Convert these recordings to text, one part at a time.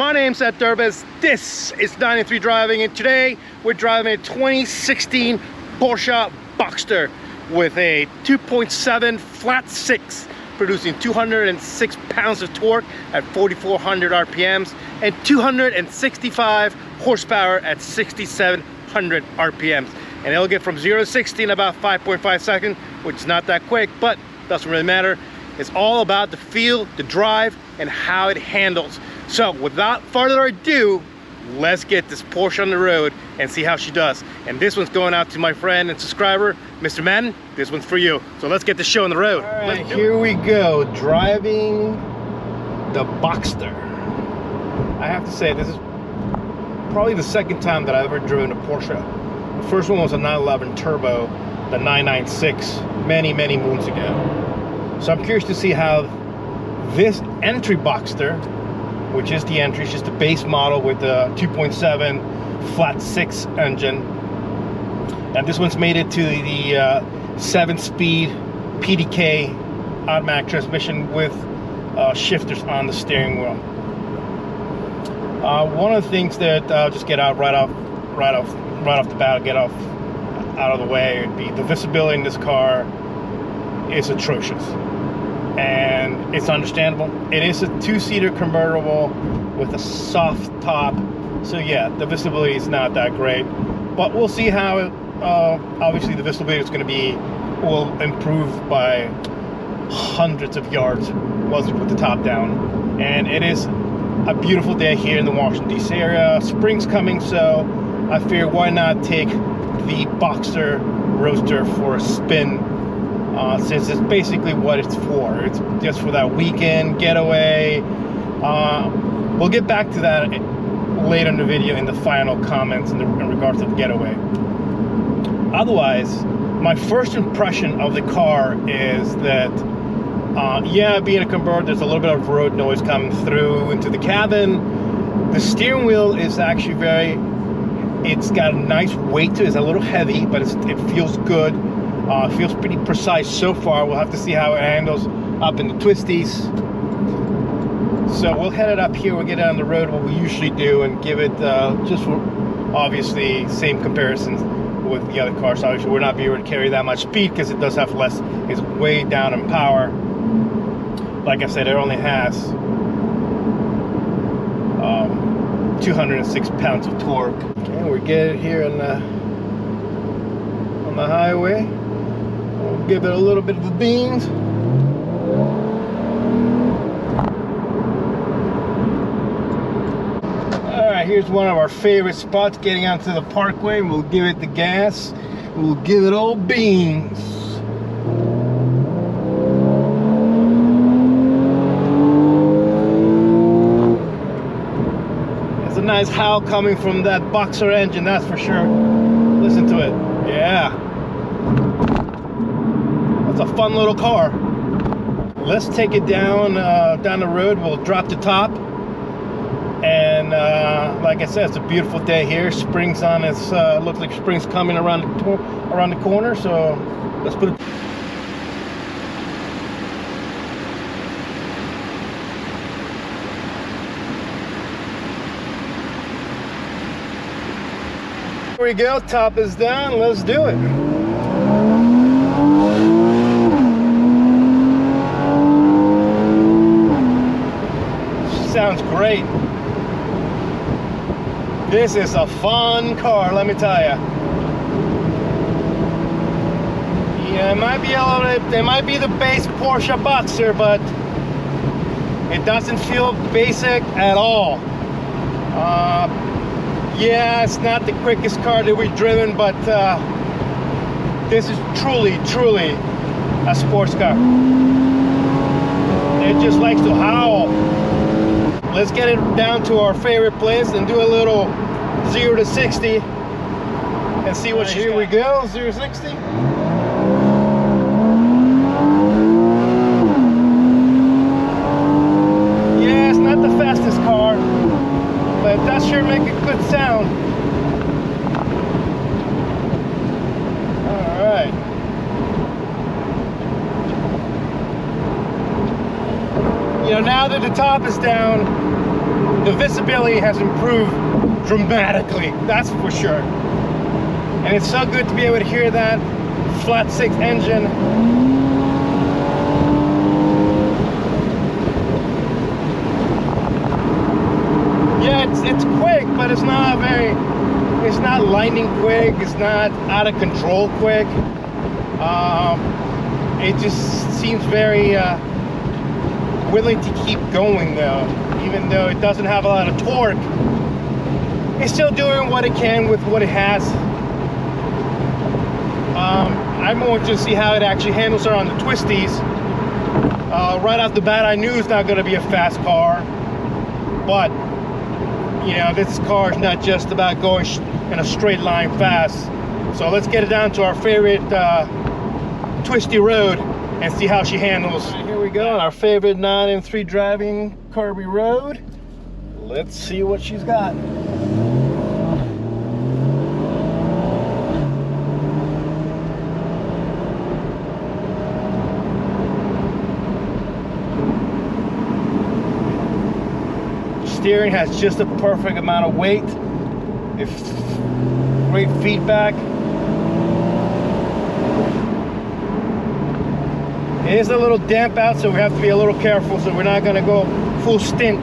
my name's Seth Durbis. This is 93 Driving, and today we're driving a 2016 Porsche Boxster with a 2.7 flat six, producing 206 pounds of torque at 4,400 RPMs and 265 horsepower at 6,700 RPMs. And it'll get from 0 to 60 in about 5.5 seconds, which is not that quick, but doesn't really matter. It's all about the feel, the drive, and how it handles. So without further ado, let's get this Porsche on the road and see how she does. And this one's going out to my friend and subscriber, Mr. Madden. This one's for you. So let's get this show on the road. All right, here we go, driving the Boxster. I have to say, this is probably the second time that I've ever driven a Porsche. The first one was a 911 Turbo, the 996, many moons ago. So I'm curious to see how this entry Boxster, which is the entry, it's just the base model with the 2.7 flat six engine. And this one's made it to the 7-speed PDK automatic transmission with shifters on the steering wheel. One of the things that I'll just get out right off the bat, get off out of the way, would be the visibility in this car is atrocious. And it's understandable. It is a two-seater convertible with a soft top, so yeah, the visibility is not that great, but we'll see how it, obviously the visibility is going to will improve by hundreds of yards once we put the top down. And it is a beautiful day here in the Washington DC area. Spring's coming, so I figure why not take the Boxster Roadster for a spin, since it's basically what it's for. It's just for that weekend getaway. We'll get back to that later in the video in the final comments in regards to the getaway. Otherwise, my first impression of the car is that yeah, being a convertible, there's a little bit of road noise coming through into the cabin. The steering wheel is actually it's got a nice weight to it. It's a little heavy, but it feels good. It feels pretty precise so far. We'll have to see how it handles up in the twisties. So we'll head it up here. We'll get it on the road, what we usually do, and give it just for obviously same comparisons with the other cars. Obviously, we're not be able to carry that much speed because it does have less. It's way down in power. Like I said, it only has 206 pounds of torque. Okay, we're getting here on the highway. We'll give it a little bit of the beans. All right, here's one of our favorite spots, getting onto the parkway. We'll give it the gas. We'll give it all beans. There's a nice howl coming from that Boxster engine, that's for sure. Listen to it. Yeah. It's a fun little car. Let's take it down the road. We'll drop the top, and like I said, it's a beautiful day here. Spring's on. It's looks like spring's coming around the corner. So let's put it. Here we go. Top is down. Let's do it. Sounds great. This is a fun car, let me tell you. Yeah, it might be a little bit, it might be the base Porsche Boxster, but it doesn't feel basic at all. Yeah, it's not the quickest car that we've driven, but this is truly a sports car. It just likes to howl. Let's get it down to our favorite place and do a little 0 to 60 and see what she's got. Here we go, 0 to 60. Yeah, it's not the fastest car, but it does sure make a good sound. All right. You know, now that the top is down, the visibility has improved dramatically, that's for sure. And it's so good to be able to hear that flat six engine. Yeah, it's quick, but it's not lightning quick, it's not out of control quick. It just seems very willing to keep going though, even though it doesn't have a lot of torque. It's still doing what it can with what it has. I'm going to see how it actually handles around the twisties. Right off the bat, I knew it's not going to be a fast car, but you know, this car is not just about going in a straight line fast. So let's get it down to our favorite twisty road and see how she handles. Right, here we go on our favorite 9 and 3 driving curvy road. Let's see what she's got. Steering has just a perfect amount of weight. It's great feedback. It is a little damp out, so we have to be a little careful, so we're not going to go full stint.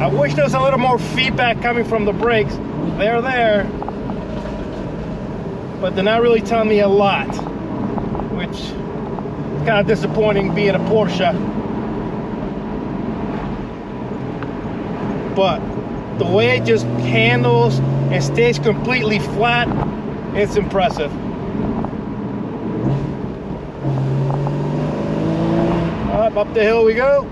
I wish there was a little more feedback coming from the brakes. They're there, but they're not really telling me a lot, which is kind of disappointing being a Porsche. But the way it just handles and stays completely flat, it's impressive. Up the hill we go.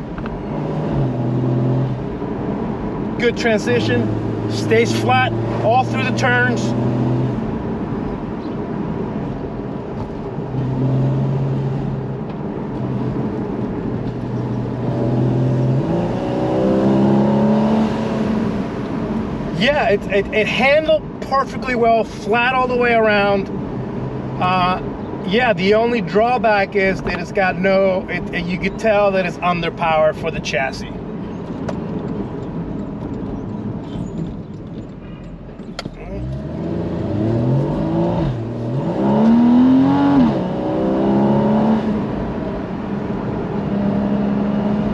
Good transition, stays flat all through the turns. Yeah, it handled perfectly well, flat all the way around. Yeah, the only drawback is that it's got you could tell that it's underpowered for the chassis.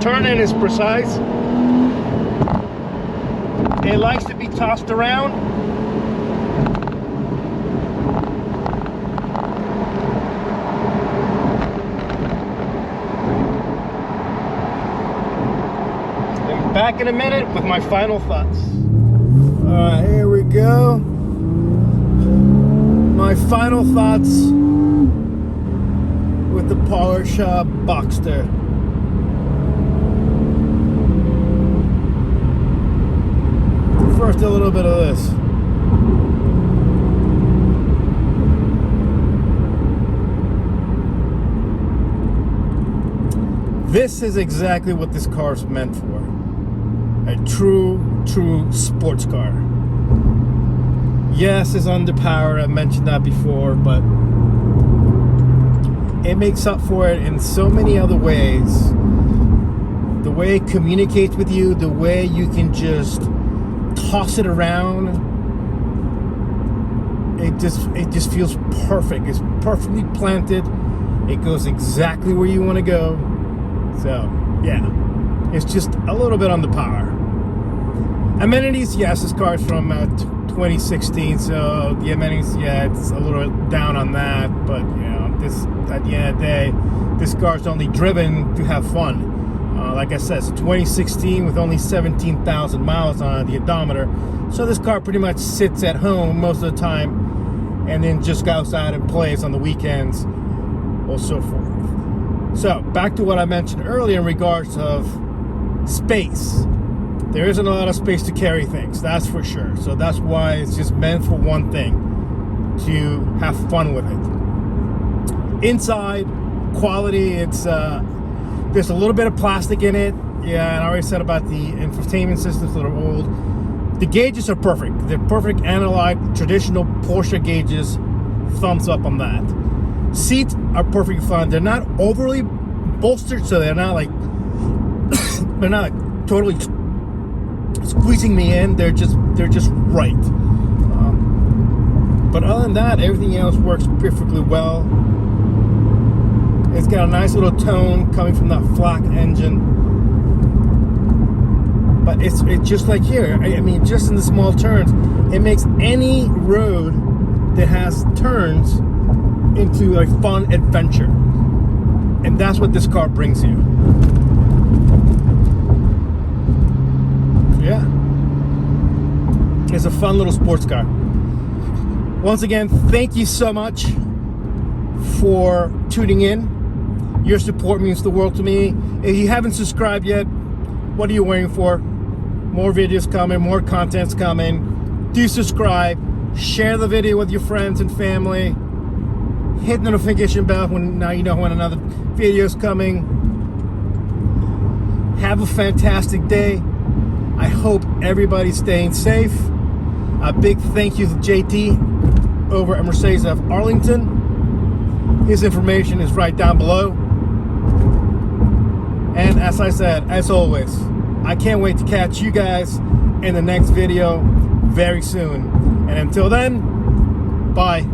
Turning is precise. It likes to be tossed around. I'm back in a minute with my final thoughts. Alright, here we go. My final thoughts with the Porsche Boxster. First, a little bit of this. This is exactly what this car is meant for. A true sports car. Yes, it's underpowered, I mentioned that before, but it makes up for it in so many other ways. The way it communicates with you, the way you can just toss it around, it just feels perfect. It's perfectly planted. It goes exactly where you want to go. So yeah, it's just a little bit on the power. Amenities, yes, this car is from 2016, so the amenities, yeah, it's a little down on that, but you know, this, at the end of the day, this car's only driven to have fun. Like I said, it's 2016 with only 17,000 miles on the odometer. So this car pretty much sits at home most of the time and then just goes out and plays on the weekends or so forth. So back to what I mentioned earlier in regards of space. There isn't a lot of space to carry things, that's for sure. So that's why it's just meant for one thing, to have fun with it. Inside, quality, it's there's a little bit of plastic in it. Yeah, and I already said about the infotainment systems that are old. The gauges are perfect. They're perfect analog, traditional Porsche gauges. Thumbs up on that. Seats are perfectly fine. They're not overly bolstered, so they're not like they're not like totally squeezing me in. They're just right. But other than that, everything else works perfectly well. It's got a nice little tone coming from that flock engine. But it's just like here. I mean, just in the small turns, it makes any road that has turns into a fun adventure. And that's what this car brings you. Yeah. It's a fun little sports car. Once again, thank you so much for tuning in. Your support means the world to me. If you haven't subscribed yet, what are you waiting for? More videos coming, more content's coming. Do subscribe, share the video with your friends and family. Hit the notification bell now you know when another video is coming. Have a fantastic day. I hope everybody's staying safe. A big thank you to JT over at Mercedes of Arlington. His information is right down below. And as I said, as always, I can't wait to catch you guys in the next video very soon. And until then, bye.